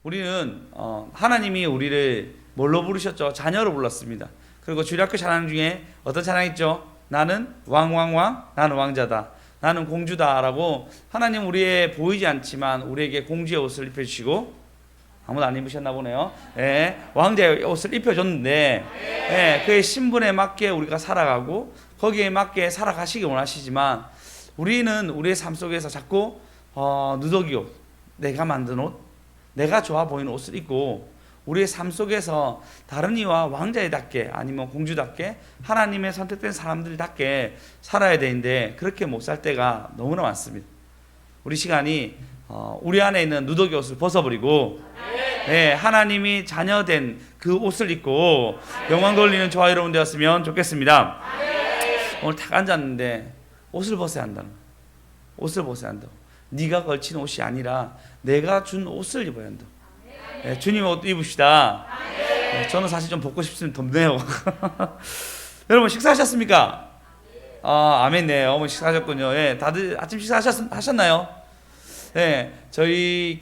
우리는 하나님이 우리를 뭘로 부르셨죠? 자녀로 불렀습니다. 그리고 주일학교 찬양 중에 어떤 찬양 있죠? 나는 왕왕왕, 나는 왕자다, 나는 공주다라고 하나님 우리의 보이지 않지만 우리에게 공주의 옷을 입혀주시고, 아무도 안 입으셨나 보네요. 예, 왕자의 옷을 입혀줬는데, 예, 그의 신분에 맞게 우리가 살아가고 거기에 맞게 살아가시기 원하시지만, 우리는 우리의 삶 속에서 자꾸 누더기 옷, 내가 만든 옷, 내가 좋아 보이는 옷을 입고 우리의 삶 속에서 다른 이와 왕자에답게, 아니면 공주답게, 하나님의 선택된 사람들답게 살아야 되는데 그렇게 못 살 때가 너무나 많습니다. 우리 시간이 우리 안에 있는 누더기 옷을 벗어버리고, 네, 하나님이 자녀된 그 옷을 입고 영광 돌리는 저와 여러분 되었으면 좋겠습니다. 오늘 딱 앉았는데 옷을 벗어야 한다는 거예요. 옷을 벗어야 한다고. 네가 걸친 옷이 아니라 내가 준 옷을 입어야 한다. 네, 주님 옷 입읍시다. 네, 저는 사실 좀 벗고 싶으면 덥네요. 여러분 식사하셨습니까? 아멘. 네, 어머니 식사하셨군요. 예, 다들 아침 식사하셨나요? 네, 저희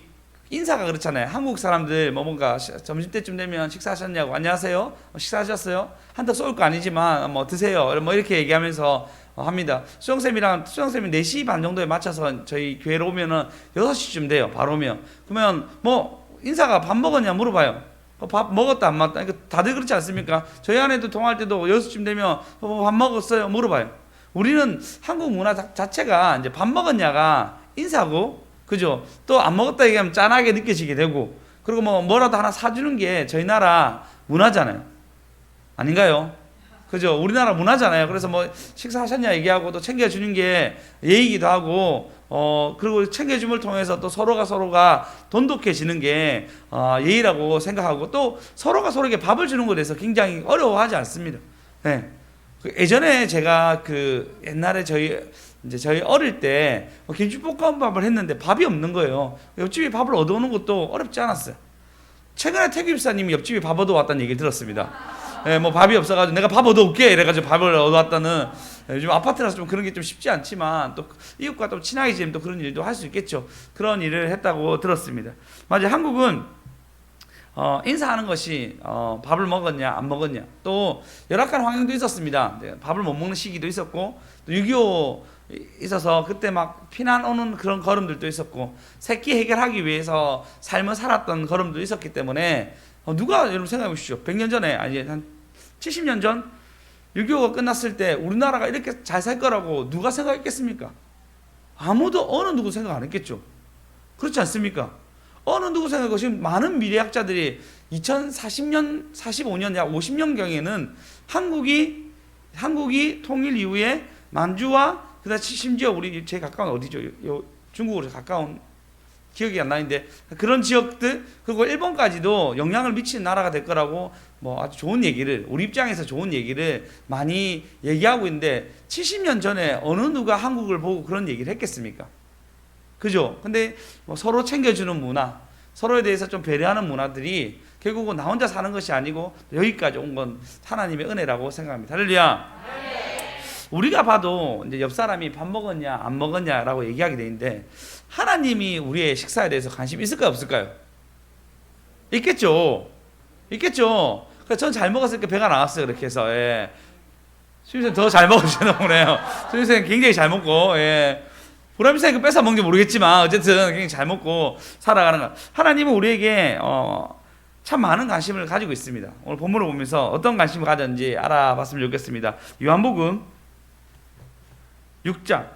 인사가 그렇잖아요. 한국 사람들 뭔가 점심때쯤 되면 식사하셨냐고, 안녕하세요, 식사하셨어요? 한턱 쏠 거 아니지만 뭐 드세요, 뭐 이렇게 얘기하면서 합니다. 수영쌤이 4시 반 정도에 맞춰서 저희 교회로 오면은 6시쯤 돼요. 바로 오면. 그러면 뭐 인사가 밥 먹었냐 물어봐요. 밥 먹었다 안 먹었다. 다들 그렇지 않습니까? 저희 아내도 통화할 때도 6시쯤 되면 밥 먹었어요 물어봐요. 우리는 한국 문화 자체가 이제 밥 먹었냐가 인사고, 그죠? 또 안 먹었다 얘기하면 짠하게 느껴지게 되고, 그리고 뭐라도 하나 사주는 게 저희 나라 문화잖아요. 아닌가요? 그죠? 우리나라 문화잖아요. 그래서 뭐 식사하셨냐 얘기하고 또 챙겨주는 게 예의이기도 하고, 그리고 챙겨줌을 통해서 또 서로가 돈독해지는 게 예의라고 생각하고, 또 서로가 서로에게 밥을 주는 것에 대해서 굉장히 어려워하지 않습니다. 네. 예전에 제가 옛날에 저희 어릴 때 김치볶음밥을 했는데 밥이 없는 거예요. 옆집에 밥을 얻어오는 것도 어렵지 않았어요. 최근에 태규 집사님이 옆집에 밥 얻어왔다는 얘기를 들었습니다. 예, 뭐 밥이 없어가지고 내가 밥 얻어올게 이래가지고 밥을 얻어왔다는, 요즘 아파트라서 좀 그런 게 좀 쉽지 않지만 또 이웃과 또 친하게 지내면 또 그런 일도 할 수 있겠죠. 그런 일을 했다고 들었습니다. 맞아요. 한국은 인사하는 것이 밥을 먹었냐 안 먹었냐, 또 열악한 환경도 있었습니다. 밥을 못 먹는 시기도 있었고, 또 6.25 있어서 그때 막 피난 오는 그런 걸음들도 있었고, 새끼 해결하기 위해서 삶을 살았던 걸음도 있었기 때문에, 누가 여러분 생각해 보십시오. 100년 전에, 아니 한 70년 전 6.25가 끝났을 때 우리나라가 이렇게 잘 살 거라고 누가 생각했겠습니까? 아무도, 어느 누구 생각 안 했겠죠. 그렇지 않습니까? 어느 누구 생각하고, 지금 많은 미래학자들이 2040년, 45년, 약 50년경에는 한국이 통일 이후에 만주와 그다음 심지어 우리 제일 가까운 어디죠? 중국으로 가까운 기억이 안 나는데, 그런 지역들, 그리고 일본까지도 영향을 미치는 나라가 될 거라고 뭐 아주 좋은 얘기를, 우리 입장에서 좋은 얘기를 많이 얘기하고 있는데, 70년 전에 어느 누가 한국을 보고 그런 얘기를 했겠습니까? 그죠? 근데 뭐 서로 챙겨주는 문화, 서로에 대해서 좀 배려하는 문화들이 결국은 나 혼자 사는 것이 아니고 여기까지 온 건 하나님의 은혜라고 생각합니다. 할렐루야. 우리가 봐도 이제 옆 사람이 밥 먹었냐 안 먹었냐라고 얘기하게 되는데, 하나님이 우리의 식사에 대해서 관심 있을까요 없을까요? 있겠죠. 그래서 전 잘 먹었으니까 배가 나왔어요. 그렇게 해서. 예. 수임생 더 잘 먹으시나 보네요. 수임생 굉장히 잘 먹고, 예. 보람이생 뺏어 먹는지 모르겠지만 어쨌든 굉장히 잘 먹고 살아가는 것. 하나님은 우리에게 참 많은 관심을 가지고 있습니다. 오늘 본문을 보면서 어떤 관심을 가졌는지 알아봤으면 좋겠습니다. 요한복음 6장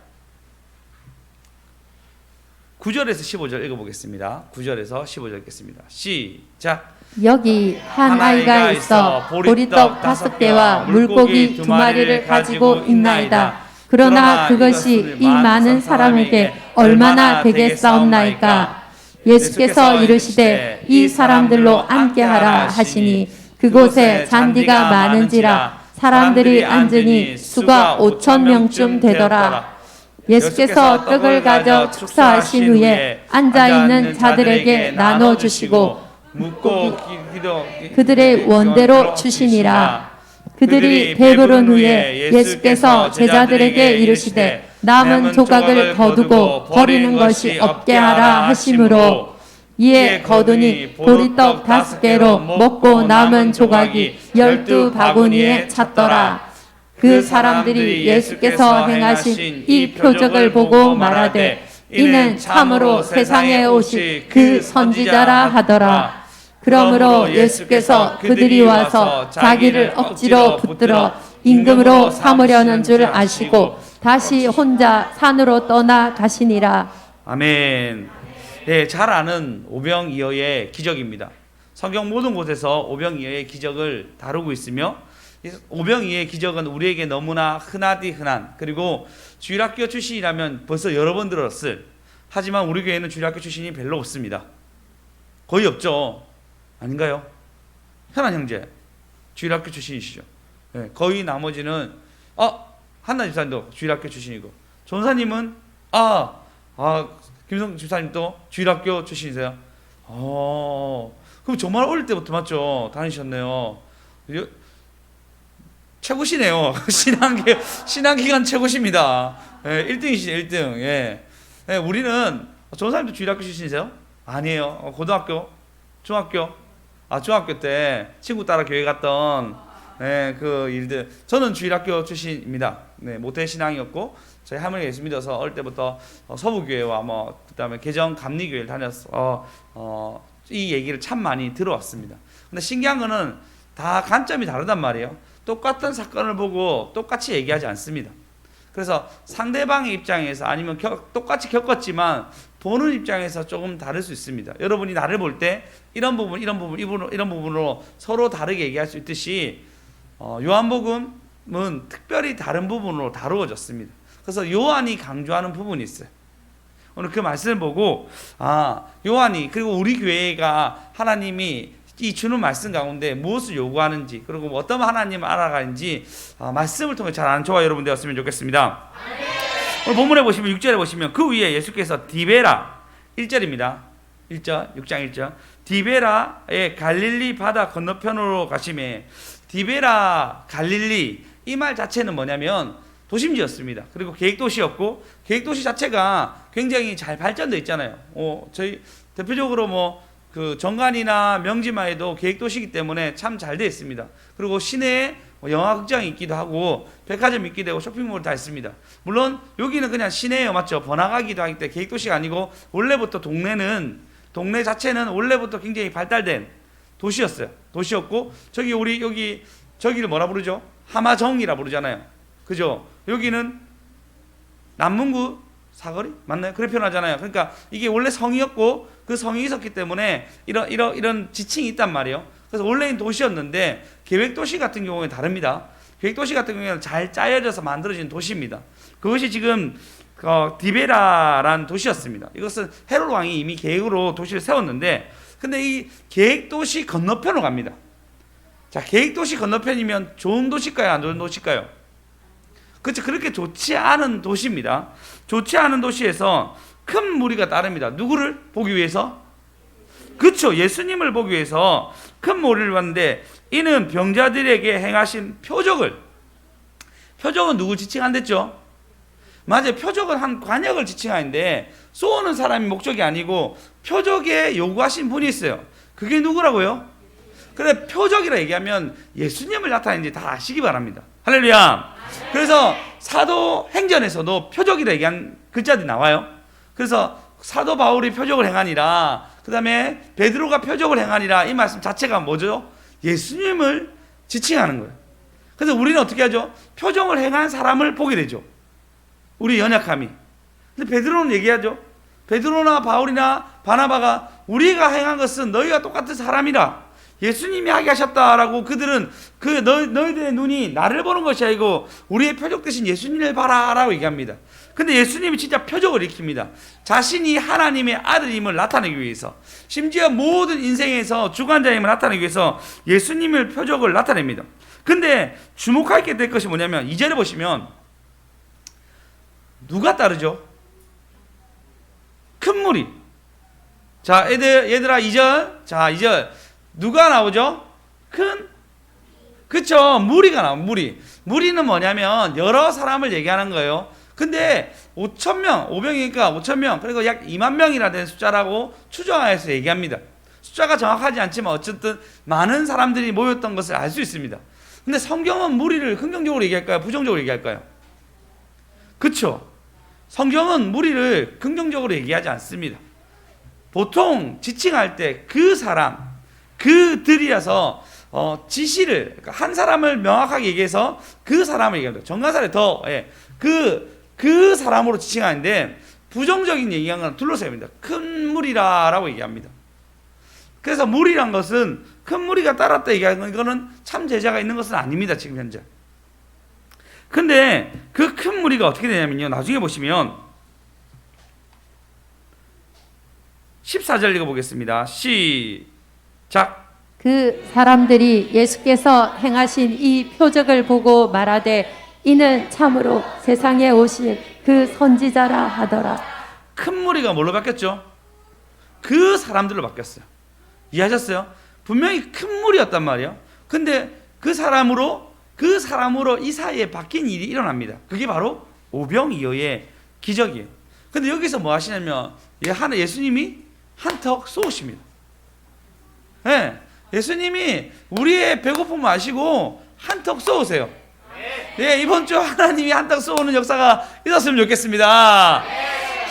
9절에서 15절 읽어보겠습니다. 9절에서 15절 읽겠습니다. 시작. 여기 한 아이가 있어 보리떡 5개와 물고기 2마리를 가지고 있나이다. 그러나 그것이 이 많은 사람에게 얼마나 되겠사옵나이까. 예수께서 이르시되 이 사람들로 앉게하라 하시니, 그곳에 잔디가 많은지라 사람들이 앉으니 수가 5,000명쯤 되더라. 예수께서 떡을 가져 축사하신 후에 앉아있는 자들에게 나눠주시고 그들의 원대로 주시니라. 그들이 배부른 후에 예수께서 제자들에게 이르시되 남은 조각을 거두고 버리는 것이 없게 하라 하시므로, 이에 거두니 보리떡 5개로 먹고 남은 조각이 12바구니에 찼더라. 그 사람들이 예수께서 행하신 이 표적을 보고 말하되 이는 참으로 세상에 오실 그 선지자라 하더라. 그러므로 예수께서 그들이 와서 자기를 억지로 붙들어 임금으로 삼으려는 줄 아시고 다시 혼자 산으로 떠나 가시니라. 아멘. 네, 잘 아는 오병이어의 기적입니다. 성경 모든 곳에서 오병이어의 기적을 다루고 있으며 오병이어의 기적은 우리에게 너무나 흔하디 흔한, 그리고 주일학교 출신이라면 벌써 여러 번 들었을, 하지만 우리 교회는 주일학교 출신이 별로 없습니다. 거의 없죠. 아닌가요? 현안 형제 주일학교 출신이시죠. 네, 거의 나머지는 한나 집사님도 주일학교 출신이고, 전사님은 김성 집사님도 주일학교 출신이세요. 그럼 정말 어릴 때부터 맞죠? 다니셨네요. 최고시네요. 신앙기간 최고십니다. 예, 1등이시죠, 1등. 예. 예, 우리는, 전사님도 주일학교 출신이세요? 아니에요. 고등학교? 중학교? 중학교 때 친구 따라 교회 갔던, 그 일들. 저는 주일학교 출신입니다. 네, 모태신앙이었고, 저희 할머니가 예수 믿어서 어릴 때부터 서부교회와 그 다음에 개정 감리교회를 다녔어. 이 얘기를 참 많이 들어왔습니다. 근데 신기한 거는 다 관점이 다르단 말이에요. 똑같은 사건을 보고 똑같이 얘기하지 않습니다. 그래서 상대방의 입장에서, 아니면 똑같이 겪었지만 보는 입장에서 조금 다를 수 있습니다. 여러분이 나를 볼 때 이런 부분, 이런 부분으로 서로 다르게 얘기할 수 있듯이 요한복음은 특별히 다른 부분으로 다루어졌습니다. 그래서 요한이 강조하는 부분이 있어요. 오늘 그 말씀을 보고 요한이, 그리고 우리 교회가 하나님이 이 주는 말씀 가운데 무엇을 요구하는지, 그리고 어떤 하나님을 알아가는지 말씀을 통해 잘 아는 저와 여러분 되었으면 좋겠습니다. 오늘 본문에 보시면 6절에 보시면 그 위에 예수께서 디베라 1절입니다. 1절 6장 1절 디베라의 갈릴리 바다 건너편으로 가시매, 디베라 갈릴리, 이 말 자체는 뭐냐면 도심지였습니다. 그리고 계획도시였고, 계획도시 자체가 굉장히 잘 발전되어 있잖아요. 저희 대표적으로 그 정관이나 명지마에도 계획도시이기 때문에 참 잘 되어 있습니다. 그리고 시내에 영화극장이 있기도 하고 백화점이 있기도 하고 쇼핑몰 다 있습니다. 물론 여기는 그냥 시내예요, 맞죠? 번화가기도 하기 때문에 계획도시가 아니고, 원래부터 동네 자체는 원래부터 굉장히 발달된 도시였어요. 도시였고, 저기를 뭐라 부르죠? 하마정이라 부르잖아요. 그죠? 여기는 남문구 사거리 맞나요? 그렇게 표현하잖아요. 그러니까 이게 원래 성이었고, 그 성이 있었기 때문에 이런 지칭이 있단 말이에요. 그래서 원래는 도시였는데, 계획도시 같은 경우에 다릅니다. 계획도시 같은 경우에는 잘 짜여져서 만들어진 도시입니다. 그것이 지금 디베라란 도시였습니다. 이것은 헤롯 왕이 이미 계획으로 도시를 세웠는데, 근데 이 계획도시 건너편으로 갑니다. 자, 계획도시 건너편이면 좋은 도시일까요, 안 좋은 도시일까요? 그렇죠. 그렇게 좋지 않은 도시입니다. 좋지 않은 도시에서 큰 무리가 따릅니다. 누구를 보기 위해서? 그렇죠. 예수님을 보기 위해서 큰 무리를 봤는데, 이는 병자들에게 행하신 표적은 누구 지칭한댔죠? 맞아요. 표적은 한 관역을 지칭하는데, 쏘는 사람이 목적이 아니고 표적에 요구하신 분이 있어요. 그게 누구라고요? 그래, 표적이라 얘기하면 예수님을 나타내는지 다 아시기 바랍니다. 할렐루야. 그래서 사도행전에서도 표적이라 얘기한 글자들이 나와요. 그래서 사도 바울이 표적을 행하니라, 그 다음에 베드로가 표적을 행하니라, 이 말씀 자체가 뭐죠? 예수님을 지칭하는 거예요. 그래서 우리는 어떻게 하죠? 표적을 행한 사람을 보게 되죠. 우리 연약함이. 근데 베드로는 얘기하죠. 베드로나 바울이나 바나바가 우리가 행한 것은 너희가 똑같은 사람이라, 예수님이 하게 하셨다라고, 그들은 너희들의 눈이 나를 보는 것이 아니고 우리의 표적 대신 예수님을 봐라라고 얘기합니다. 근데 예수님이 진짜 표적을 일으킵니다. 자신이 하나님의 아들임을 나타내기 위해서, 심지어 모든 인생에서 주관자임을 나타내기 위해서 예수님을 표적을 나타냅니다. 근데 주목하게 될 것이 뭐냐면 2절에 보시면 누가 따르죠? 큰 무리. 자, 얘들아 2절. 자, 2절. 누가 나오죠? 그쵸, 무리가 나옵니다. 무리는 뭐냐면 여러 사람을 얘기하는 거예요. 근데 5,000명, 500이니까 5,000명, 그리고 약 2만 명이나 되는 숫자라고 추정하여서 얘기합니다. 숫자가 정확하지 않지만 어쨌든 많은 사람들이 모였던 것을 알 수 있습니다. 근데 성경은 무리를 긍정적으로 얘기할까요? 부정적으로 얘기할까요? 그쵸? 성경은 무리를 긍정적으로 얘기하지 않습니다. 보통 지칭할 때 그 사람, 그들이라서 지시를, 그러니까 한 사람을 명확하게 얘기해서 그 사람을 얘기합니다. 정관사를 더 그 사람으로 지칭하는데, 부정적인 얘기한 건 둘러싸입니다. 큰 무리라라고 얘기합니다. 그래서 무리란 것은 큰 무리가 따랐다 얘기하는 건 이거는 참 제자가 있는 것은 아닙니다. 지금 현재. 근데 그 큰 무리가 어떻게 되냐면요, 나중에 보시면 14절 읽어보겠습니다. 시작. 그 사람들이 예수께서 행하신 이 표적을 보고 말하되 이는 참으로 세상에 오실 그 선지자라 하더라. 큰 무리가 뭘로 바뀌었죠? 그 사람들로 바뀌었어요. 이해하셨어요? 분명히 큰 무리였단 말이에요. 근데 그 사람으로 이 사이에 바뀐 일이 일어납니다. 그게 바로 오병이어의 기적이에요. 근데 여기서 뭐 하시냐면 예수님이 한턱 쏘십니다. 네, 예수님이 우리의 배고픔을 아시고 한턱 쏘으세요. 네, 이번 주 하나님이 한턱 쏘는 역사가 있었으면 좋겠습니다.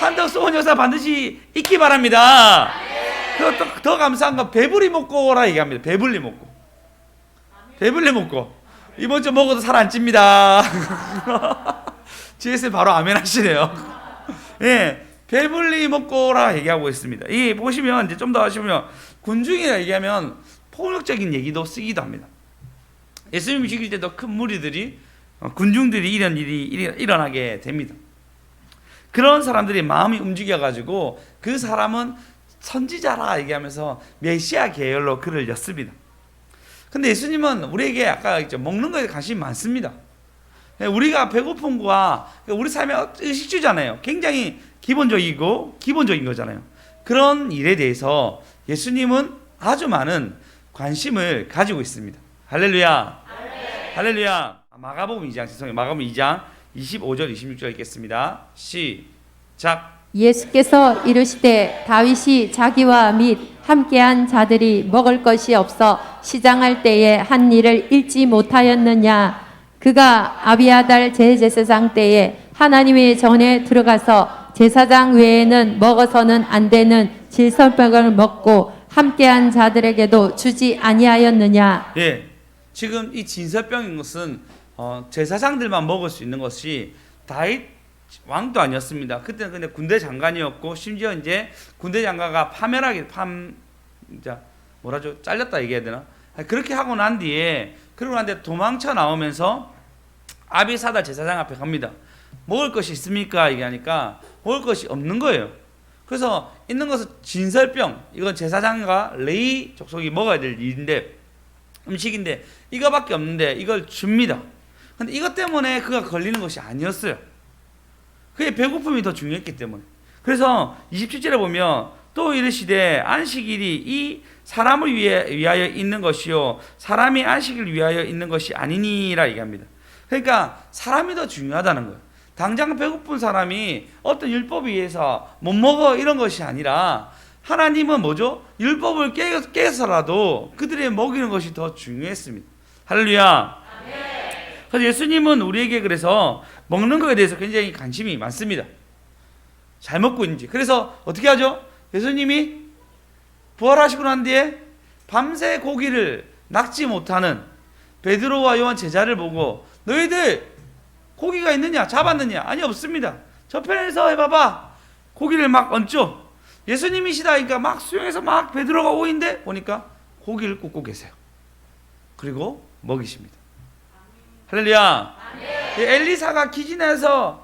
한턱 쏘는 역사 반드시 있기 바랍니다. 그리고 또 더 감사한 건 배불리 먹고라 얘기합니다. 배불리 먹고. 배불리 먹고. 이번 주 먹어도 살 안 찝니다. GSM 바로 아멘 하시네요. 예, 배불리 먹고라 얘기하고 있습니다. 이 보시면 이제 좀 더 하시면 군중이라 얘기하면 폭력적인 얘기도 쓰기도 합니다. 예수님이 죽일 때도 큰 무리들이 군중들이 이런 일이 일어나게 됩니다. 그런 사람들이 마음이 움직여가지고 그 사람은 선지자라 얘기하면서 메시아 계열로 글을 였습니다. 근데 예수님은 우리에게 아까 있죠, 먹는 거에 관심이 많습니다. 우리가 배고픔과 우리 삶의 의식주잖아요. 굉장히 기본적인 거잖아요. 그런 일에 대해서 예수님은 아주 많은 관심을 가지고 있습니다. 할렐루야. 할렐루야. 마가복음 2장 25절 26절 읽겠습니다. 시작. 예수께서 이르시되 다윗이 자기와 및 함께한 자들이 먹을 것이 없어 시장할 때에 한 일을 잊지 못하였느냐. 그가 아비아달 제사장 때에 하나님의 전에 들어가서 제사장 외에는 먹어서는 안 되는 질서병을 먹고 함께한 자들에게도 주지 아니하였느냐. 예, 지금 이 진설병인 것은 제사장들만 먹을 수 있는 것이 다윗 왕도 아니었습니다. 그때는 근데 군대 장관이었고, 심지어 이제 군대 장관가 잘렸다 얘기해야 되나? 그렇게 하고 난 뒤에, 그러고 난 뒤에 도망쳐 나오면서 아비사달 제사장 앞에 갑니다. 먹을 것이 있습니까? 얘기하니까 먹을 것이 없는 거예요. 그래서 있는 것은 진설병, 이건 제사장과 레위 족속이 먹어야 될 음식인데 이거밖에 없는데 이걸 줍니다. 근데 이것 때문에 그가 걸리는 것이 아니었어요. 그의 배고픔이 더 중요했기 때문에. 그래서 27절에 보면 또 이르시되 안식일이 이 사람을 위하여 있는 것이요 사람이 안식일을 위하여 있는 것이 아니니라 얘기합니다. 그러니까 사람이 더 중요하다는 거예요. 당장 배고픈 사람이 어떤 율법에 의해서 못 먹어 이런 것이 아니라, 하나님은 뭐죠? 율법을 깨서라도 그들의 먹이는 것이 더 중요했습니다. 할렐루야. 그래서 예수님은 우리에게 그래서 먹는 것에 대해서 굉장히 관심이 많습니다. 잘 먹고 있는지. 그래서 어떻게 하죠? 예수님이 부활하시고 난 뒤에 밤새 고기를 낚지 못하는 베드로와 요한 제자를 보고 너희들 고기가 있느냐? 잡았느냐? 아니, 없습니다. 저편에서 해봐봐. 고기를 막 얹죠. 예수님이시다 하니까 막 수영해서 막 베드로가 오인데 보니까 고기를 굽고 계세요. 그리고 먹이십니다. 할렐루야. 엘리야가 기진해서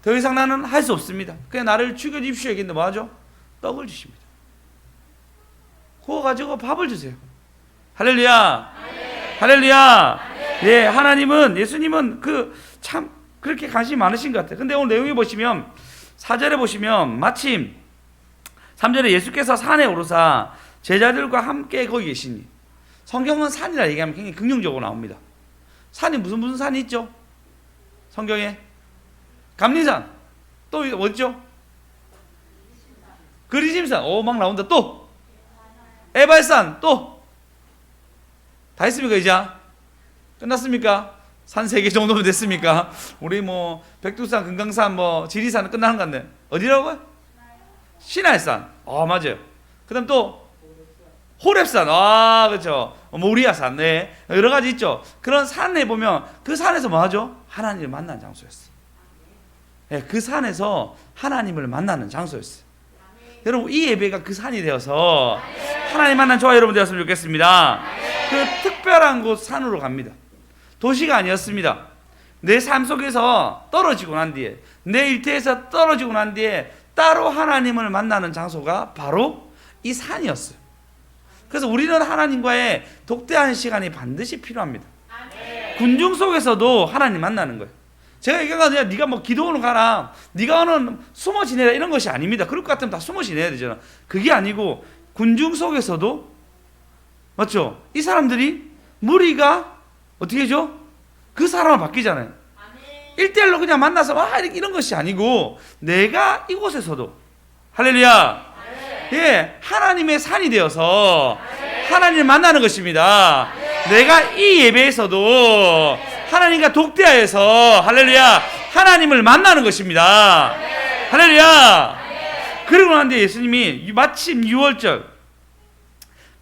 더 이상 나는 할 수 없습니다. 그냥 나를 죽여주십시오 얘기했는데 뭐하죠? 떡을 주십니다. 그거 가지고 밥을 주세요. 할렐루야. 할렐루야. 예, 예수님은 참 그렇게 관심이 많으신 것 같아요. 근데 오늘 내용에 보시면 4절에 보시면 마침 3절에 예수께서 산에 오르사 제자들과 함께 거기 계시니, 성경은 산이라 얘기하면 굉장히 긍정적으로 나옵니다. 산이 무슨 산이 있죠? 성경에 감리산. 또 어디죠? 그리심산. 오, 막 나온다. 또 에발산. 또 다 했습니까? 이제 끝났습니까? 산 3개 정도면 됐습니까? 우리 뭐 백두산, 금강산, 뭐 지리산은 끝나는 것 같네. 어디라고요? 신할산. 맞아요. 그다음 또 호렙산. 그렇죠. 모리아산. 네, 여러 가지 있죠. 그런 산에 보면 그 산에서 뭐 하죠? 하나님을 만난 장소였어요. 네, 그 산에서 하나님을 만나는 장소였어요. 여러분, 이 예배가 그 산이 되어서 하나님 만난 저와 여러분 되었으면 좋겠습니다. 그 특별한 곳 산으로 갑니다. 도시가 아니었습니다. 내 삶 속에서 떨어지고 난 뒤에, 내 일터에서 떨어지고 난 뒤에 따로 하나님을 만나는 장소가 바로 이 산이었어요. 그래서 우리는 하나님과의 독대한 시간이 반드시 필요합니다. 군중 속에서도 하나님 만나는 거예요. 제가 얘기한 건 네가 뭐 기도원으로 가라, 네가 오늘 숨어 지내라 이런 것이 아닙니다. 그럴 것 같으면 다 숨어 지내야 되잖아. 그게 아니고 군중 속에서도, 맞죠? 이 사람들이 무리가 어떻게 해줘? 그 사람을 바뀌잖아요. 1대1로 그냥 만나서 이런 것이 아니고 내가 이곳에서도, 할렐루야, 예, 하나님의 산이 되어서 하나님을 만나는 것입니다. 내가 이 예배에서도 하나님과 독대하여서, 할렐루야, 하나님을 만나는 것입니다. 할렐루야. 그러고 난 뒤에 예수님이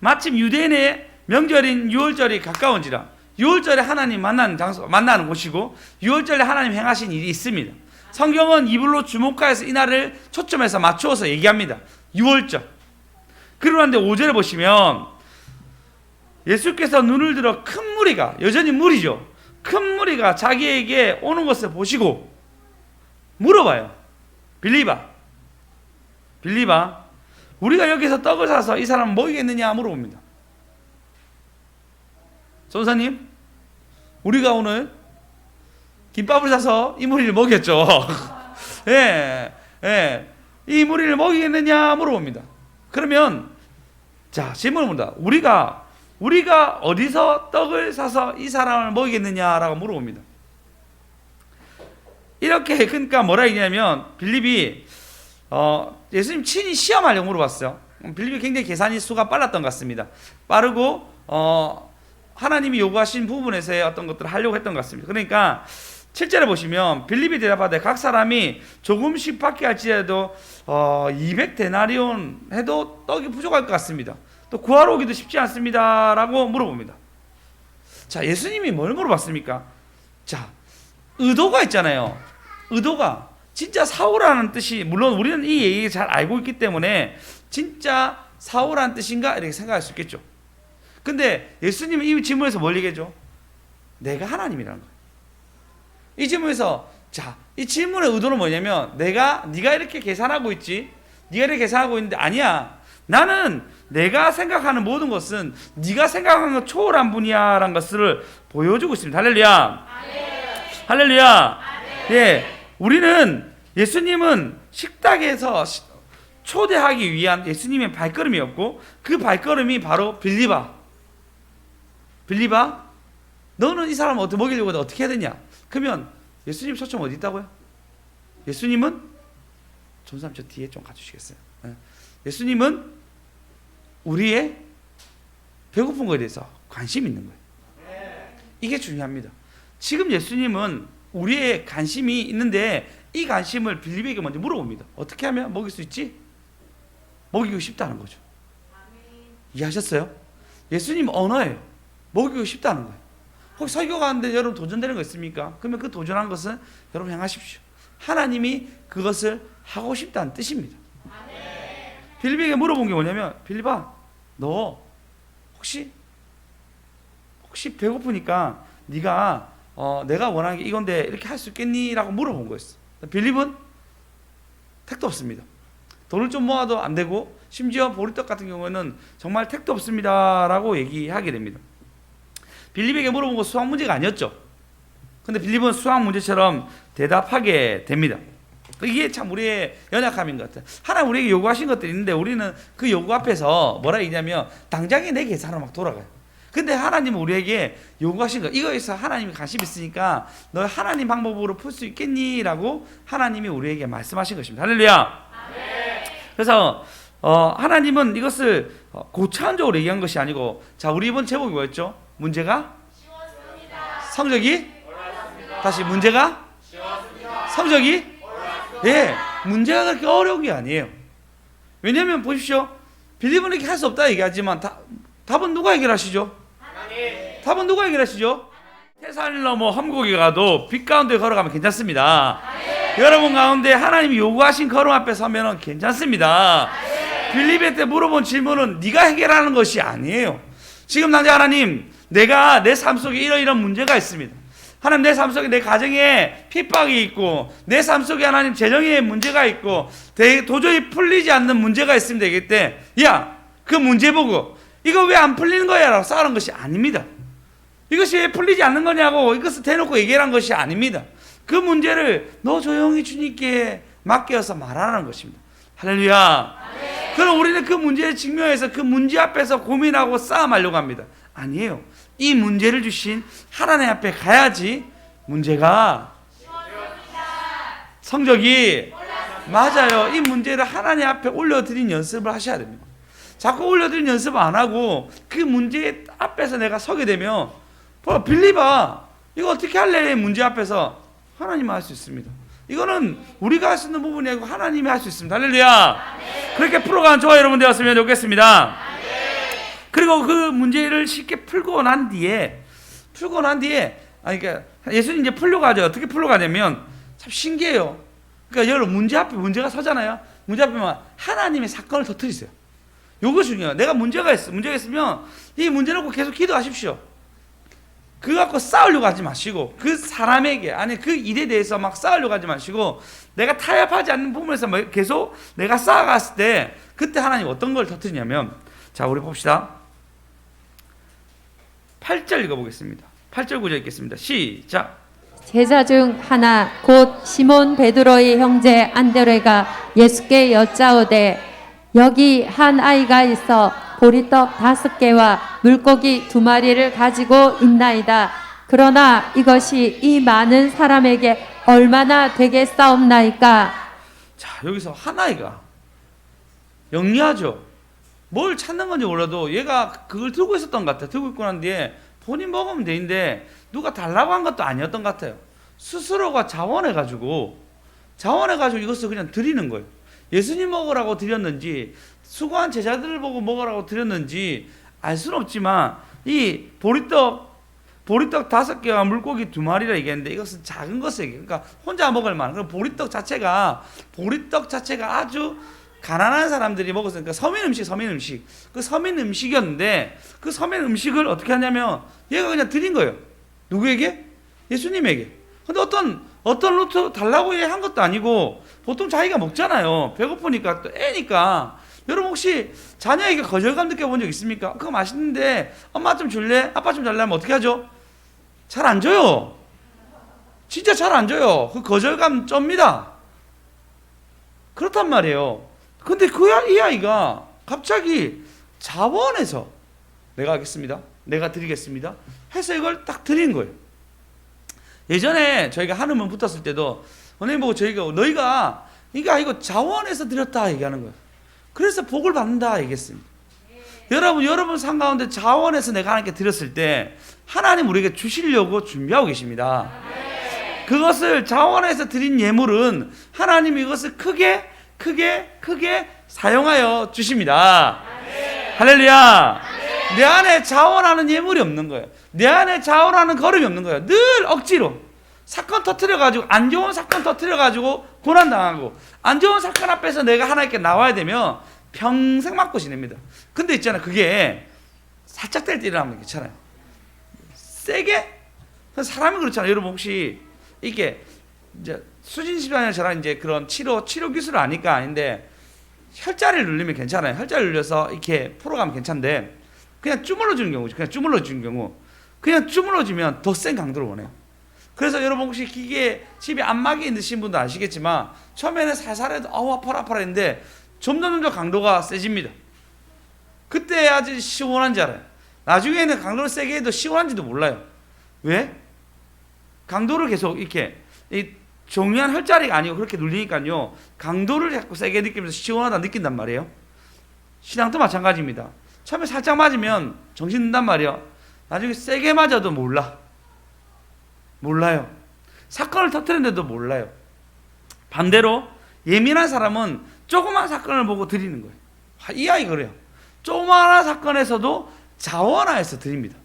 마침 유대인의 명절인 유월절이 가까운지라, 유월절에 하나님 만나는 장소, 만나는 곳이고, 유월절에 하나님 행하신 일이 있습니다. 성경은 이불로 주목하여서 이 날을 초점해서 맞추어서 얘기합니다. 유월절. 그러고 난 뒤에 5절에 보시면 예수께서 눈을 들어 큰 무리가, 여전히 무리죠, 큰 무리가 자기에게 오는 것을 보시고 물어봐요. 빌리바, 우리가 여기서 떡을 사서 이 사람 먹이겠느냐 물어봅니다. 전사님, 우리가 오늘 김밥을 사서 이 무리를 먹였죠. 이 무리를 먹이겠느냐 물어봅니다. 그러면 자, 질문을 묻는다. 우리가 어디서 떡을 사서 이 사람을 먹이겠느냐라고 물어봅니다. 이렇게, 그러니까 뭐라 얘기냐면, 빌립이 예수님 친히 시험하려고 물어봤어요. 빌립이 굉장히 계산이 수가 빨랐던 것 같습니다. 빠르고 하나님이 요구하신 부분에서의 어떤 것들을 하려고 했던 것 같습니다. 그러니까 7절에 보시면 빌립이 대답하되 각 사람이 조금씩 받게 할지라도 200데나리온 해도 떡이 부족할 것 같습니다. 또 구하러 오기도 쉽지 않습니다 라고 물어봅니다. 자, 예수님이 뭘 물어봤습니까? 자, 의도가 있잖아요. 의도가 진짜 사오라는 뜻이, 물론 우리는 이 얘기 잘 알고 있기 때문에 진짜 사오라는 뜻인가 이렇게 생각할 수 있겠죠. 근데 예수님은 이 질문에서 뭘 얘기해줘? 내가 하나님이라는 거예요. 이 질문에서, 자, 이 질문의 의도는 뭐냐면, 네가 이렇게 계산하고 있지, 네가 이렇게 계산하고 있는데 아니야, 나는 내가 생각하는 모든 것은 네가 생각하는 것 초월한 분이야 라는 것을 보여주고 있습니다. 할렐루야. 할렐루야. 예, 우리는, 예수님은 식탁에서 초대하기 위한 예수님의 발걸음이었고, 그 발걸음이 바로 빌립아, 너는 이 사람을 어떻게 먹이려고 어떻게 해야 되냐? 그러면 예수님 초점 어디 있다고요? 예수님은, 전사님 저 뒤에 좀 가주시겠어요? 예수님은 우리의 배고픈 것에 대해서 관심이 있는 거예요. 이게 중요합니다. 지금 예수님은 우리의 관심이 있는데 이 관심을 빌립에게 먼저 물어봅니다. 어떻게 하면 먹일 수 있지? 먹이고 싶다는 거죠. 이해하셨어요? 예수님 언어예요. 먹이고 싶다는 거예요. 혹시 설교 가는데 여러분 도전되는 거 있습니까? 그러면 그 도전한 것은 여러분 행하십시오. 하나님이 그것을 하고 싶다는 뜻입니다. 빌립에게 물어본 게 뭐냐면, 빌립아, 너 혹시 배고프니까 네가 내가 원하는 게 이건데 이렇게 할 수 있겠니? 라고 물어본 거였어. 빌립은 택도 없습니다. 돈을 좀 모아도 안 되고, 심지어 보리떡 같은 경우에는 정말 택도 없습니다 라고 얘기하게 됩니다. 빌립에게 물어본 거 수학 문제가 아니었죠. 근데 빌립은 수학 문제처럼 대답하게 됩니다. 이게 참 우리의 연약함인 것 같아요. 하나님 우리에게 요구하신 것들이 있는데 우리는 그 요구 앞에서 뭐라 얘기냐면 당장에 내 계산으로 막 돌아가요. 근데 하나님은 우리에게 요구하신 거, 이거에서 하나님이 관심 있으니까 너 하나님 방법으로 풀 수 있겠니? 라고 하나님이 우리에게 말씀하신 것입니다. 할렐루야. 그래서 하나님은 이것을 고차원적으로 얘기한 것이 아니고, 자, 우리 이번 제목이 뭐였죠? 문제가? 성적이? 다시, 문제가? 성적이? 예, 문제가 그렇게 어려운 게 아니에요. 왜냐하면 보십시오, 빌리버는 할 수 없다 얘기하지만 답은 누가 해결하시죠? 답은 누가 해결하시죠? 태산을 넘어 험곡에 가도 빛 가운데 걸어가면 괜찮습니다. 여러분 가운데 하나님이 요구하신 걸음 앞에 서면 괜찮습니다. 빌립에 물어본 질문은 네가 해결하는 것이 아니에요. 지금 당장 하나님, 내가 내 삶 속에 이런 문제가 있습니다. 하나님, 내 삶 속에 내 가정에 핍박이 있고, 내 삶 속에 하나님 재정에 문제가 있고, 도저히 풀리지 않는 문제가 있으면 되겠대. 야, 그 문제 보고 이거 왜 안 풀리는 거야? 라고 싸우는 것이 아닙니다. 이것이 왜 풀리지 않는 거냐고 이것을 대놓고 얘기한 것이 아닙니다. 그 문제를 너 조용히 주님께 맡겨서 말하라는 것입니다. 할렐루야. 그럼 우리는 그 문제에 직면해서 그 문제 앞에서 고민하고 싸움하려고 합니다. 아니에요. 이 문제를 주신 하나님 앞에 가야지 문제가 성적이 맞아요. 이 문제를 하나님 앞에 올려드린 연습을 하셔야 됩니다. 자꾸 올려드린 연습 안 하고 그 문제 앞에서 내가 서게 되면 빌리봐, 이거 어떻게 할래? 문제 앞에서 하나님이 할 수 있습니다. 이거는 우리가 할 수 있는 부분이 아니고 하나님이 할 수 있습니다. 할렐루야. 그렇게 풀어가는 저와 여러분 되었으면 좋겠습니다. 그리고 그 문제를 쉽게 풀고 난 뒤에 그러니까 예수님 이제 풀려고 하죠. 어떻게 풀려고 하냐면 참 신기해요. 그러니까 여러분 문제 앞에 문제가 서잖아요. 문제 앞에만 하나님의 사건을 터뜨리세요. 요거 중요해요. 내가 문제가 있으면 이 문제 놓고 계속 기도하십시오. 그거 갖고 싸우려고 하지 마시고, 그 사람에게, 아니 그 일에 대해서 막 싸우려고 하지 마시고, 내가 타협하지 않는 부분에서 계속 내가 쌓아갔을 때 그때 하나님 어떤 걸 터뜨리냐면, 자, 우리 봅시다. 8절 읽어보겠습니다. 8절 9절 읽겠습니다. 시작. 제자 중 하나 곧 시몬 베드로의 형제 안드레가 예수께 여짜오되 여기 한 아이가 있어 보리떡 5개와 물고기 2마리를 가지고 있나이다. 그러나 이것이 이 많은 사람에게 얼마나 되겠사옵나이까. 자, 여기서 한 아이가 영리하죠. 뭘 찾는 건지 몰라도 얘가 그걸 들고 있었던 것 같아요. 들고 있고 난 뒤에 본인 먹으면 되는데 누가 달라고 한 것도 아니었던 것 같아요. 스스로가 자원해가지고 이것을 그냥 드리는 거예요. 예수님 먹으라고 드렸는지 수고한 제자들을 보고 먹으라고 드렸는지 알 수는 없지만, 이 보리떡 5개와 물고기 2마리라 얘기했는데 이것은 작은 것을 얘기해요. 그러니까 혼자 먹을 만한 보리떡 자체가 아주 가난한 사람들이 먹었으니까 서민 음식. 그 서민 음식이었는데 그 서민 음식을 어떻게 하냐면 얘가 그냥 드린 거예요. 누구에게? 예수님에게. 근데 어떤 루트 달라고 한 것도 아니고 보통 자기가 먹잖아요. 배고프니까, 또 애니까. 여러분 혹시 자녀에게 거절감 느껴본 적 있습니까? 그거 맛있는데 엄마 좀 줄래? 아빠 좀 달래? 하면 어떻게 하죠? 잘 안 줘요. 진짜 잘 안 줘요. 그 거절감 쩝니다. 그렇단 말이에요. 근데 이 아이가 갑자기 자원해서 내가 하겠습니다, 내가 드리겠습니다 해서 이걸 딱 드린 거예요. 예전에 저희가 한우문 붙었을 때도 선생님 보고 너희가 이거 자원해서 드렸다 얘기하는 거예요. 그래서 복을 받는다 얘기했습니다. 여러분 삶 가운데 자원해서 내가 하나님께 드렸을 때 하나님 우리에게 주시려고 준비하고 계십니다. 그것을 자원해서 드린 예물은 하나님이 이것을 크게 사용하여 주십니다. 할렐루야. 내 안에 자원하는 예물이 없는 거예요. 내 안에 자원하는 걸음이 없는 거예요. 늘 억지로 사건 터뜨려가지고, 안 좋은 사건 터뜨려가지고 고난당하고, 안 좋은 사건 앞에서 내가 하나님께 나와야 되면 평생 맞고 지냅니다. 근데 있잖아요, 그게 살짝 될 때 일어나면 괜찮아요. 세게? 사람이 그렇잖아요. 여러분 혹시 이게 이제 수진 집사님 저랑 이제 그런 치료 기술을 아니까 아닌데, 혈자리를 누르면 괜찮아요. 혈자리를 눌려서 이렇게 풀어가면 괜찮은데, 그냥 주물러 주는 경우죠. 그냥 주물러 주면 더 센 강도를 원해요. 그래서 여러분 혹시 기계 집에 안마기 있으신 분도 아시겠지만 처음에는 살살해도 아파라 했는데 점점 강도가 세집니다. 그때 아주 시원한지 알아요. 나중에는 강도를 세게 해도 시원한지도 몰라요. 왜? 강도를 계속 이렇게 이 종이한 혈자리가 아니고 그렇게 눌리니까요, 강도를 자꾸 세게 느끼면서 시원하다 느낀단 말이에요. 신앙도 마찬가지입니다. 처음에 살짝 맞으면 정신 든단 말이에요. 나중에 세게 맞아도 몰라요. 사건을 터뜨리는데도 몰라요. 반대로 예민한 사람은 조그만 사건을 보고 드리는 거예요. 이 아이 그래요. 조그마한 사건에서도 자원하여서 드립니다.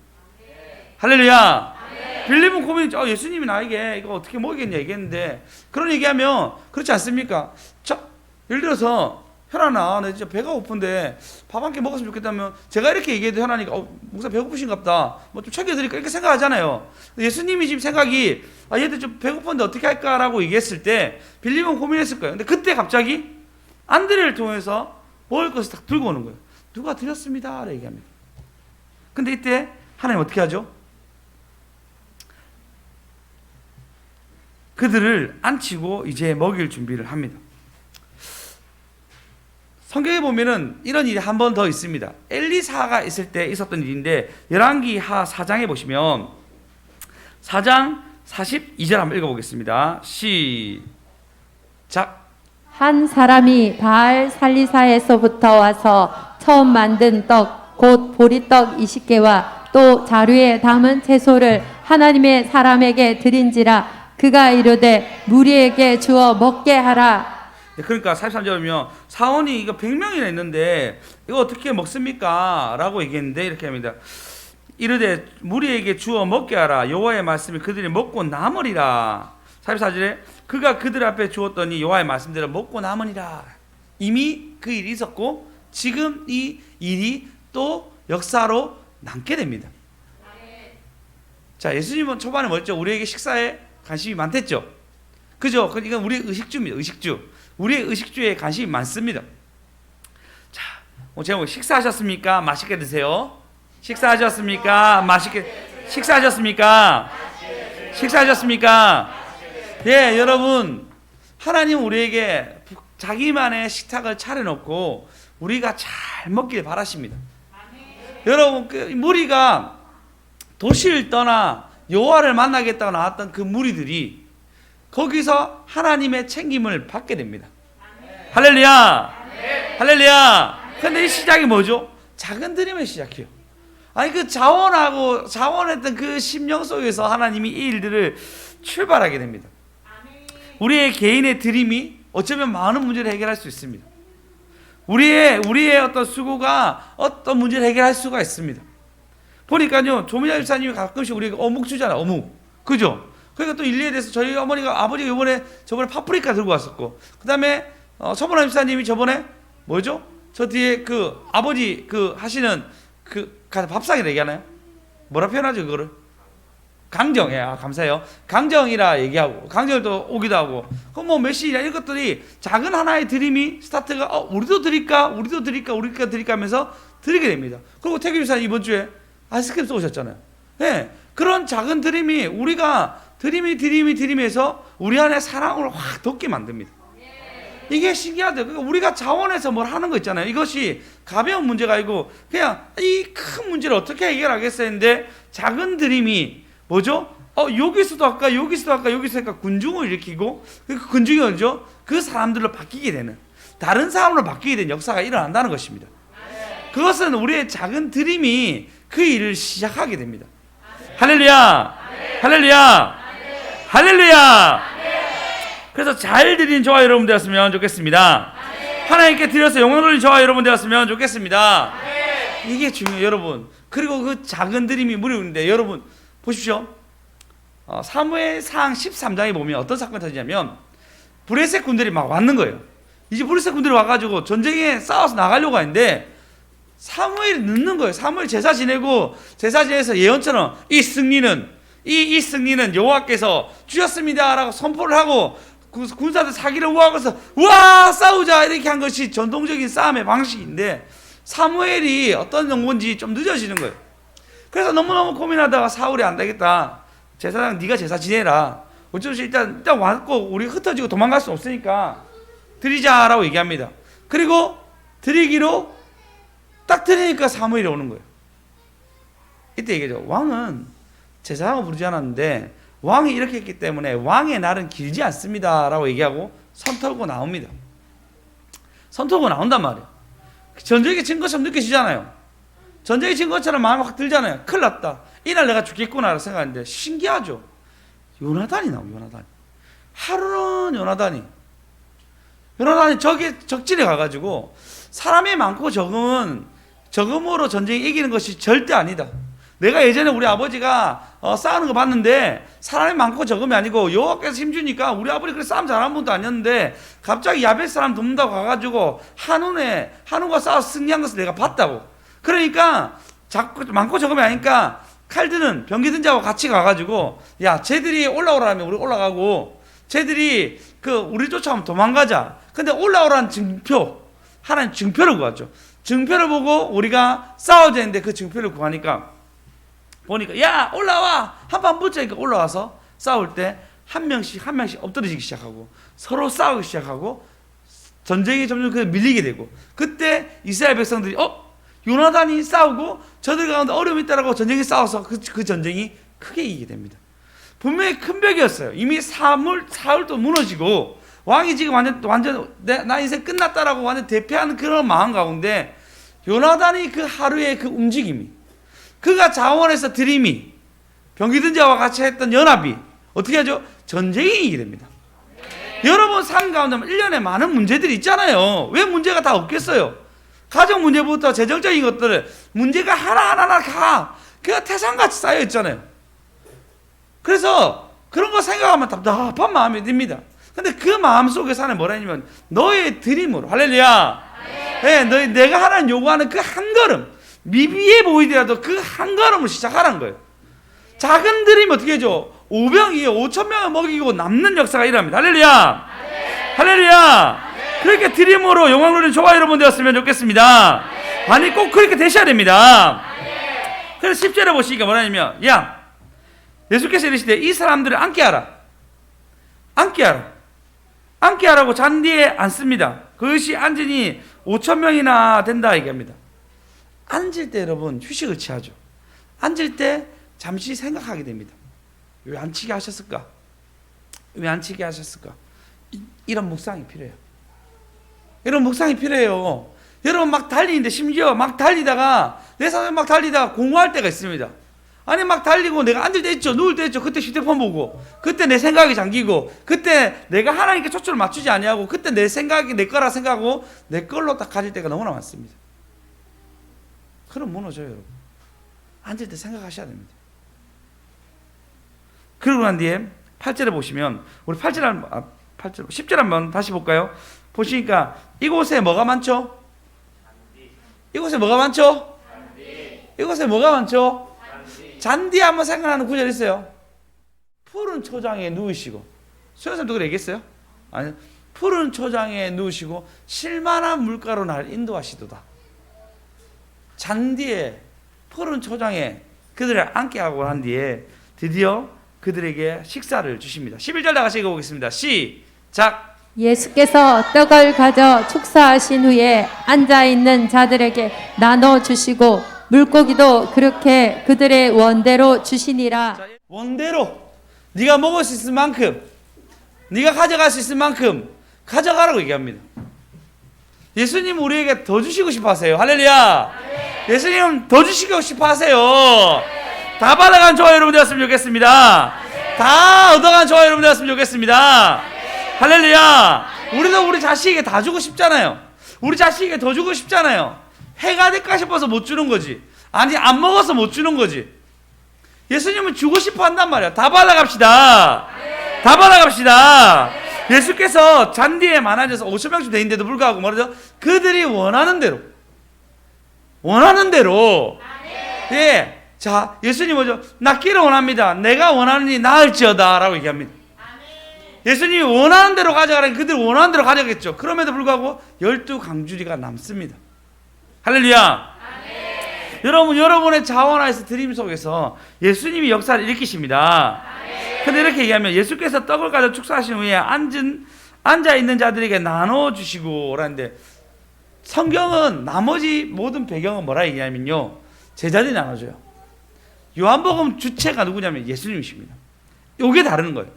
할렐루야. 빌립은 고민이 예수님이 나에게 이거 어떻게 먹이겠냐 얘기했는데, 그런 얘기하면 그렇지 않습니까? 자, 예를 들어서 현아나 나 진짜 배가 고픈데 밥 한 끼 먹었으면 좋겠다면, 제가 이렇게 얘기해도 현아니까 목사 배고프신갑다 뭐 좀 챙겨드릴까 이렇게 생각하잖아요. 예수님이 지금 생각이 얘들 좀 배고픈데 어떻게 할까라고 얘기했을 때 빌립은 고민했을 거예요. 근데 그때 갑자기 안드레를 통해서 먹을 것을 딱 들고 오는 거예요. 누가 드렸습니다 라고 얘기합니다. 근데 이때 하나님 어떻게 하죠? 그들을 안치고 이제 먹일 준비를 합니다. 성경에 보면은 이런 일이 한 번 더 있습니다. 엘리사가 있을 때 있었던 일인데, 열왕기하 4장에 보시면 4장 42절 한번 읽어보겠습니다. 시작. 한 사람이 바알 살리사에서부터 와서 처음 만든 떡, 곧 보리떡 20개와 또 자루에 담은 채소를 하나님의 사람에게 드린지라. 그가 이르되 무리에게 주어 먹게 하라. 그러니까 43절 보면 사원이 이거 100명이나 있는데 이거 어떻게 먹습니까? 라고 얘기했는데 이렇게 합니다. 이르되 무리에게 주어 먹게 하라. 여호와의 말씀이 그들이 먹고 남으리라. 44절에 그가 그들 앞에 주었더니 여호와의 말씀대로 먹고 남으리라. 이미 그 일이 있었고 지금 이 일이 또 역사로 남게 됩니다. 자, 예수님은 초반에 뭐였죠? 우리에게 식사에 관심이 많댔죠. 그죠? 이건 우리의 의식주입니다. 의식주. 우리의 의식주에 관심이 많습니다. 자, 제목 식사하셨습니까? 맛있게 드세요. 식사하셨습니까? 맛있게. 식사하셨습니까? 식사하셨습니까? 예, 여러분, 하나님 우리에게 자기만의 식탁을 차려놓고 우리가 잘 먹길 바라십니다. 여러분, 무리가 도시를 떠나 여호와를 만나겠다고 나왔던 그 무리들이 거기서 하나님의 챙김을 받게 됩니다. 할렐루야. 할렐루야. 근데 이 시작이 뭐죠? 작은 드림의 시작이에요. 아니 그 자원했던 그 심령 속에서 하나님이 이 일들을 출발하게 됩니다. 우리의 개인의 드림이 어쩌면 많은 문제를 해결할 수 있습니다. 우리의 어떤 수고가 어떤 문제를 해결할 수가 있습니다. 보니까요, 조민아 집사님이 가끔씩 우리에게 어묵 주잖아, 어묵. 그죠? 그러니까 또 일리에 대해서 저희 아버지가 저번에 파프리카 들고 왔었고, 그 다음에 서문아 집사님이 저번에 뭐죠? 저 뒤에 그 아버지 그 하시는 그 밥상이라 얘기하나요? 뭐라 표현하죠 그거를? 강정. 예, 감사해요. 강정이라 얘기하고, 강정을 또 오기도 하고, 그럼 뭐 메시지나 이런 것들이 작은 하나의 드림이 스타트가 우리도 드릴까 하면서 드리게 됩니다. 그리고 태규 집사님 이번 주에 아이스크림 쏘셨잖아요. 네, 그런 작은 드림이 우리가 드림에서 우리 안에 사랑을 확 돋게 만듭니다. 이게 신기하대요. 그러니까 우리가 자원해서 뭘 하는 거 있잖아요. 이것이 가벼운 문제가 아니고 그냥 이 큰 문제를 어떻게 해결하겠어 했는데, 작은 드림이 뭐죠? 여기서도 할까 군중을 일으키고, 그 군중이 뭐죠? 그 사람들로 바뀌게 되는, 다른 사람으로 바뀌게 되는 역사가 일어난다는 것입니다. 그것은 우리의 작은 드림이 그 일을 시작하게 됩니다. 할렐루야! 할렐루야! 할렐루야! 그래서 잘 드린 저와 여러분 되었으면 좋겠습니다. 하나님께 드려서 영광 돌린 저와 여러분 되었으면 좋겠습니다. 이게 중요해요, 여러분. 그리고 그 작은 드림이 무료인데, 여러분 보십시오. 사무엘상 13장에 보면 어떤 사건이 터지냐면, 브레셋 군들이 막 왔는 거예요. 이제 브레셋 군들이 와가지고 전쟁에 싸워서 나가려고 하는데 사무엘이 늦는 거예요. 사무엘 제사 지내고, 제사 지내서 예언처럼 이 승리는 여호와께서 주셨습니다라고 선포를 하고, 군사들 사기를 우하고서 와 싸우자 이렇게 한 것이 전통적인 싸움의 방식인데, 사무엘이 어떤 정보인지 좀 늦어지는 거예요. 그래서 너무너무 고민하다가 사울이 안 되겠다, 제사장 네가 제사 지내라, 어쩌지 일단 왔고 우리 흩어지고 도망갈 수 없으니까 드리자라고 얘기합니다. 그리고 드리기로 딱 드리니까 사무엘이 오는 거예요. 이때 얘기죠. 왕은 제사장을 부르지 않았는데 왕이 이렇게 했기 때문에 왕의 날은 길지 않습니다라고 얘기하고 손 털고 나옵니다. 손 털고 나온단 말이에요. 전쟁의 증거처럼 느껴지잖아요. 전쟁의 증거처럼 마음이 확 들잖아요. 큰일 났다. 이날 내가 죽겠구나 생각하는데 신기하죠. 요나단이 나오고 요나단이. 하루는 요나단이 적진에 가가지고 사람이 많고 적음으로 전쟁이 이기는 것이 절대 아니다. 내가 예전에 우리 아버지가 싸우는 거 봤는데 사람이 많고 적음이 아니고 여호와께서 힘주니까 우리 아버지 그래 싸움 잘하는 분도 아니었는데 갑자기 야벳 사람 돕는다고 가가지고 한운과 싸워서 승리한 것을 내가 봤다고. 그러니까 자꾸 많고 적음이 아니까 칼드는 병기든 자와 같이 가가지고 야 쟤들이 올라오라면 우리 올라가고 쟤들이 우리 쫓아오면 도망가자. 근데 올라오라는 증표, 하나님 증표를 구하죠. 증표를 보고 우리가 싸워야 되는데 그 증표를 구하니까 보니까 야 올라와 한판 붙자니까 올라와서 싸울 때 한 명씩 엎드러지기 시작하고 서로 싸우기 시작하고 전쟁이 점점 밀리게 되고 그때 이스라엘 백성들이 요나단이 싸우고 저들 가운데 어려움이 있다라고 전쟁이 싸워서 그 전쟁이 크게 이기게 됩니다. 분명히 큰 벽이었어요. 이미 사울도 무너지고 왕이 지금 완전 나 인생 끝났다라고 완전 대패하는 그런 마음 가운데 요나단이 그 하루의 그 움직임이 그가 자원해서 드림이 병기든 자와 같이 했던 연합이 어떻게 하죠? 전쟁이 이기게 됩니다. 여러분 삶 가운데 1년에 많은 문제들이 있잖아요. 왜 문제가 다 없겠어요? 가정 문제부터 재정적인 것들 문제가 하나하나 그냥 태산같이 쌓여 있잖아요. 그래서 그런 거 생각하면 답답한 마음이 듭니다. 근데 그 마음 속에서 하나님 뭐라 했냐면 너의 드림으로 할렐루야. 네, 내가 하나님 요구하는 그 한 걸음 미비해 보이더라도 그 한 걸음을 시작하라는 거예요. 작은 드림 어떻게 해줘? 5,000명을 먹이고 남는 역사가 일어납니다. 할렐루야. 할렐루야. 그렇게 드림으로 영광 누리는 저와 여러분 되었으면 좋겠습니다. 아니 꼭 그렇게 되셔야 됩니다. 그래서 10절에 보시니까 뭐라냐면 야 예수께서 이르시되 이 사람들을 앉게 하라. 앉게 하라고 잔디에 앉습니다. 그것이 앉으니 5,000명이나 된다 얘기합니다. 앉을 때 여러분 휴식을 취하죠. 앉을 때 잠시 생각하게 됩니다. 왜 앉히게 하셨을까? 왜 앉히게 하셨을까? 이런 묵상이 필요해요. 이런 묵상이 필요해요. 여러분 막 달리는데 심지어 막 달리다가 내 사람이 막 달리다가 공허할 때가 있습니다. 아니 막 달리고 내가 앉을 때 있죠. 누울 때 있죠. 그때 휴대폰 보고 그때 내 생각이 잠기고 그때 내가 하나님께 초점을 맞추지 아니하고 그때 내 생각이 내 거라 생각하고 내 걸로 딱 가질 때가 너무나 많습니다. 그럼 무너져요 여러분. 앉을 때 생각하셔야 됩니다. 그러고 난 뒤에 8절에 보시면 우리 10절 한번 다시 볼까요? 보시니까 이곳에 뭐가 많죠? 이곳에 뭐가 많죠? 이곳에 뭐가 많죠? 잔디 한번 생각나는 구절 있어요. 푸른 초장에 누우시고 수영쌤도 그래 얘기했어요? 아니 푸른 초장에 누우시고 쉴만한 물가로 날 인도하시도다. 잔디에 푸른 초장에 그들을 앉게 하고 난 뒤에 드디어 그들에게 식사를 주십니다. 11절 다시 읽어보겠습니다. 시작. 예수께서 떡을 가져 축사하신 후에 앉아있는 자들에게 나눠주시고 물고기도 그렇게 그들의 원대로 주시니라. 원대로 네가 먹을 수 있을 만큼 네가 가져갈 수 있을 만큼 가져가라고 얘기합니다. 예수님 우리에게 더 주시고 싶어 하세요. 할렐루야. 예수님 더 주시고 싶어 하세요. 다 받아간 저와 여러분 되었으면 좋겠습니다. 다 얻어간 저와 여러분 되었으면 좋겠습니다. 할렐루야. 우리도 우리 자식에게 다 주고 싶잖아요. 우리 자식에게 더 주고 싶잖아요. 해가 될까 싶어서 못 주는 거지. 아니 안 먹어서 못 주는 거지. 예수님은 주고 싶어 한단 말이야. 다 받아갑시다. 다 받아갑시다. 예수께서 잔디에 많아져서 5,000명쯤 되는데도 불구하고 말이죠. 그들이 원하는 대로. 예. 자, 예수님 뭐죠? 낫기를 원합니다. 내가 원하느니 나을지어다 라고 얘기합니다. 예수님이 원하는 대로 가져가라니 그들 원하는 대로 가져가겠죠. 그럼에도 불구하고 12강주리가 남습니다. 할렐루야. 여러분, 여러분의 자원하에서 드림 속에서 예수님이 역사를 일으키십니다. 근데 이렇게 얘기하면 예수께서 떡을 가져 축사하신 후에 앉아있는 자들에게 나눠주시고 라는데 성경은 나머지 모든 배경은 뭐라 얘기하면요. 제자들이 나눠줘요. 요한복음 주체가 누구냐면 예수님이십니다. 요게 다른 거예요.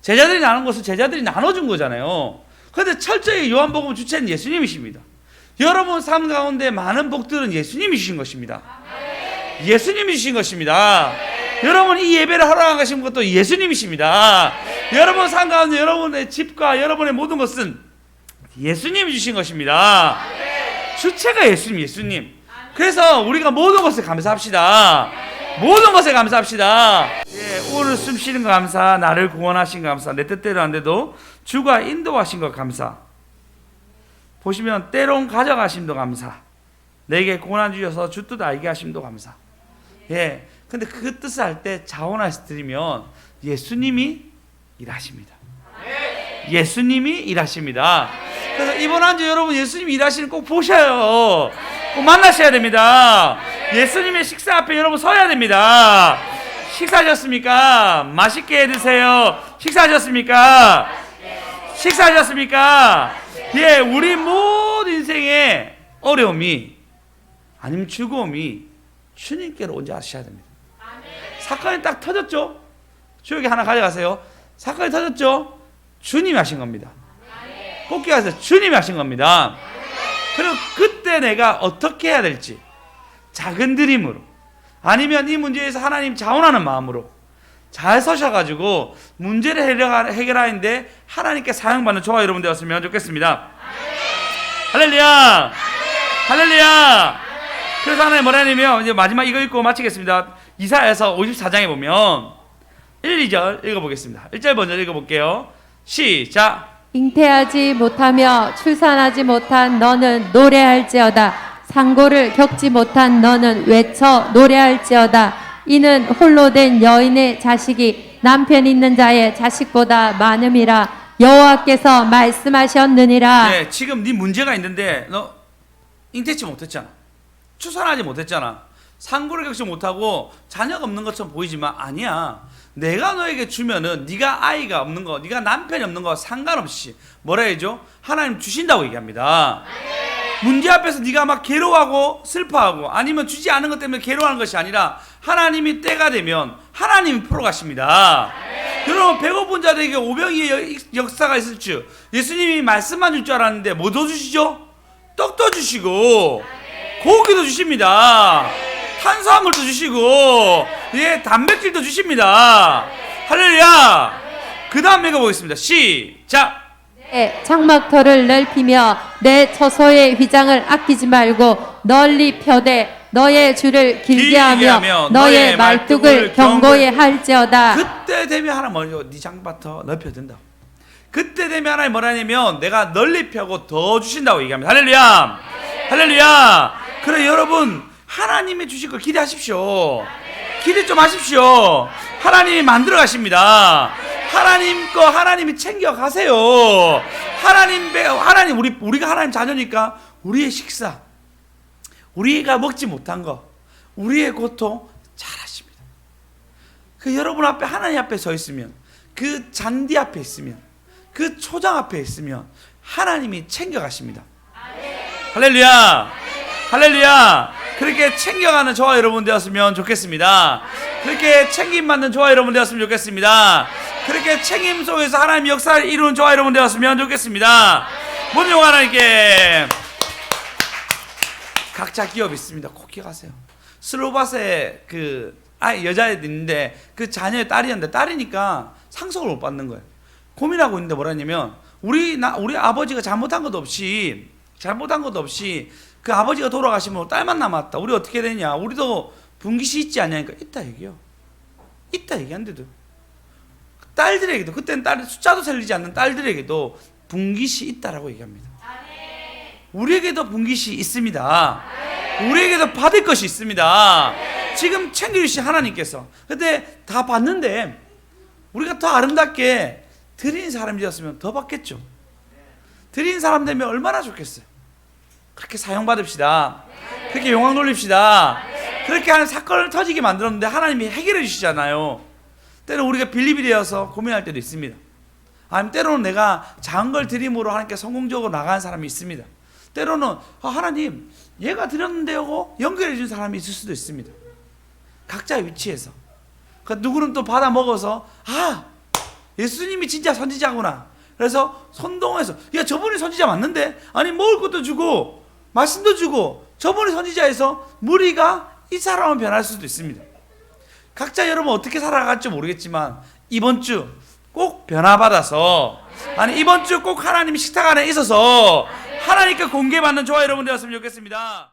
제자들이 나눈 것을 제자들이 나눠준 거잖아요. 그런데 철저히 요한복음 주체는 예수님이십니다. 여러분 삶 가운데 많은 복들은 예수님이 주신 것입니다. 예수님이 주신 것입니다. 여러분 이 예배를 허락하신 것도 예수님이십니다. 여러분 삶 가운데 여러분의 집과 여러분의 모든 것은 예수님이 주신 것입니다. 주체가 예수님. 그래서 우리가 모든 것에 감사합시다. 모든 것에 감사합시다. 예, 오늘 숨 쉬는 거 감사, 나를 구원하신 거 감사, 내 뜻대로 안 돼도 주가 인도하신 거 감사. 보시면 때론 가져가심도 감사, 내게 고난 주셔서 주 뜻 알게 하심도 감사. 예, 근데 그 뜻을 할 때 자원해서 드리면 예수님이 일하십니다. 예수님이 일하십니다. 그래서 이번 한 주 여러분 예수님이 일하시는 꼭 보셔요. 꼭 만나셔야 됩니다. 예수님의 식사 앞에 여러분 서야 됩니다. 식사하셨습니까? 맛있게 드세요. 식사하셨습니까? 식사하셨습니까? 예, 우리 모든 인생의 어려움이 아니면 즐거움이 주님께로 온지 아셔야 됩니다. 사건이 딱 터졌죠? 주역이 하나 가져가세요. 사건이 터졌죠? 주님이 하신 겁니다. 꼭 기억하세요. 주님이 하신 겁니다. 그리고 그때 내가 어떻게 해야 될지 작은 드림으로 아니면 이 문제에서 하나님 자원하는 마음으로 잘 서셔가지고 문제를 해결하는데 하나님께 사용받는 저와 여러분 되었으면 좋겠습니다. 할렐루야! 할렐루야! 그래서 하나님 뭐라 하냐면 이제 마지막 이거 읽고 마치겠습니다. 이사야서 54장에 보면 1, 2절 읽어보겠습니다. 1절 먼저 읽어볼게요. 시작! 잉태하지 못하며 출산하지 못한 너는 노래할지어다. 상고를 겪지 못한 너는 외쳐 노래할지어다. 이는 홀로 된 여인의 자식이 남편 있는 자의 자식보다 많음이라 여호와께서 말씀하셨느니라. 네, 지금 네 문제가 있는데 너 잉태치 못했잖아. 출산하지 못했잖아. 상고를 겪지 못하고 자녀가 없는 것처럼 보이지만 아니야. 내가 너에게 주면은 네가 아이가 없는 거, 네가 남편이 없는 거 상관없이 뭐라 해야죠? 하나님 주신다고 얘기합니다. 문제 앞에서 네가 막 괴로워하고 슬퍼하고 아니면 주지 않은 것 때문에 괴로워하는 것이 아니라 하나님이 때가 되면 하나님이 풀어가십니다. 여러분 배고픈 자들에게 오병이의 역사가 있을 줄 예수님이 말씀만 줄 줄 알았는데 뭐 더 주시죠? 떡도 주시고 고기도 주십니다. 탄수화물도 주시고 예, 단백질도 주십니다. 할렐루야. 그 다음 읽어보겠습니다. 시작. 내 장막터를 넓히며 내 처소의 휘장을 아끼지 말고 널리 펴되 너의 줄을 길게 하며 너의 말뚝을 견고히 할지어다. 그때 되면 하나님 뭐죠? 네 장막터 넓혀야 된다. 그때 되면 하나님 뭐라냐면 내가 널리 펴고 더 주신다고 얘기합니다. 할렐루야. 할렐루야. 그래 여러분 하나님이 주실 걸 기대하십시오. 기대 좀 하십시오. 하나님이 만들어 가십니다. 하나님 거 하나님이 챙겨 가세요. 하나님 우리가 하나님 자녀니까 우리의 식사, 우리가 먹지 못한 거, 우리의 고통 잘 아십니다. 그 여러분 앞에 하나님 앞에 서 있으면, 그 잔디 앞에 있으면, 그 초장 앞에 있으면 하나님이 챙겨 가십니다. 할렐루야. 할렐루야. 그렇게 챙겨가는 저와 여러분 되었으면 좋겠습니다. 그렇게 책임받는 저와 여러분 되었으면 좋겠습니다. 그렇게 책임 속에서 하나님의 역사를 이루는 저와 여러분 되었으면 좋겠습니다. 모든 영 하나님께 각자 기업이 있습니다. 꼭 기억하세요. 슬로바스에 여자애들 있는데 그 자녀의 딸이었는데 딸이니까 상속을 못 받는 거예요. 고민하고 있는데 뭐라냐면 우리 아버지가 잘못한 것도 없이 그 아버지가 돌아가시면 딸만 남았다. 우리 어떻게 되냐? 우리도 분깃이 있지 않냐니까 있다 얘기요. 있다 얘기한데도 딸들에게도 그때는 딸 숫자도 살리지 않는 딸들에게도 분깃이 있다라고 얘기합니다. 우리에게도 분깃이 있습니다. 우리에게도 받을 것이 있습니다. 지금 챙겨주신 하나님께서. 근데 다 받는데 우리가 더 아름답게 드리는 사람이 되었으면 더 받겠죠. 드리는 사람 되면 얼마나 좋겠어요. 그렇게 사용받읍시다. 그렇게 영광 돌립시다. 그렇게 하는 사건을 터지게 만들었는데 하나님이 해결해 주시잖아요. 때로는 우리가 빌립이 되어서 고민할 때도 있습니다. 아니면 때로는 내가 작은 걸 드림으로 하나님께 성공적으로 나가는 사람이 있습니다. 때로는 하나님 얘가 드렸는데 하고 연결해 준 사람이 있을 수도 있습니다. 각자의 위치에서. 그러니까 누구는 또 받아 먹어서 아 예수님이 진짜 선지자구나. 그래서 선동해서 야 저분이 선지자 맞는데? 아니 먹을 것도 주고 말씀도 주고 저분이 선지자에서 무리가 이 사람은 변할 수도 있습니다. 각자 여러분 어떻게 살아갈지 모르겠지만 이번 주 꼭 변화받아서 아니 이번 주 꼭 하나님 식탁 안에 있어서 하나님께 공개받는 저와 여러분 되었으면 좋겠습니다.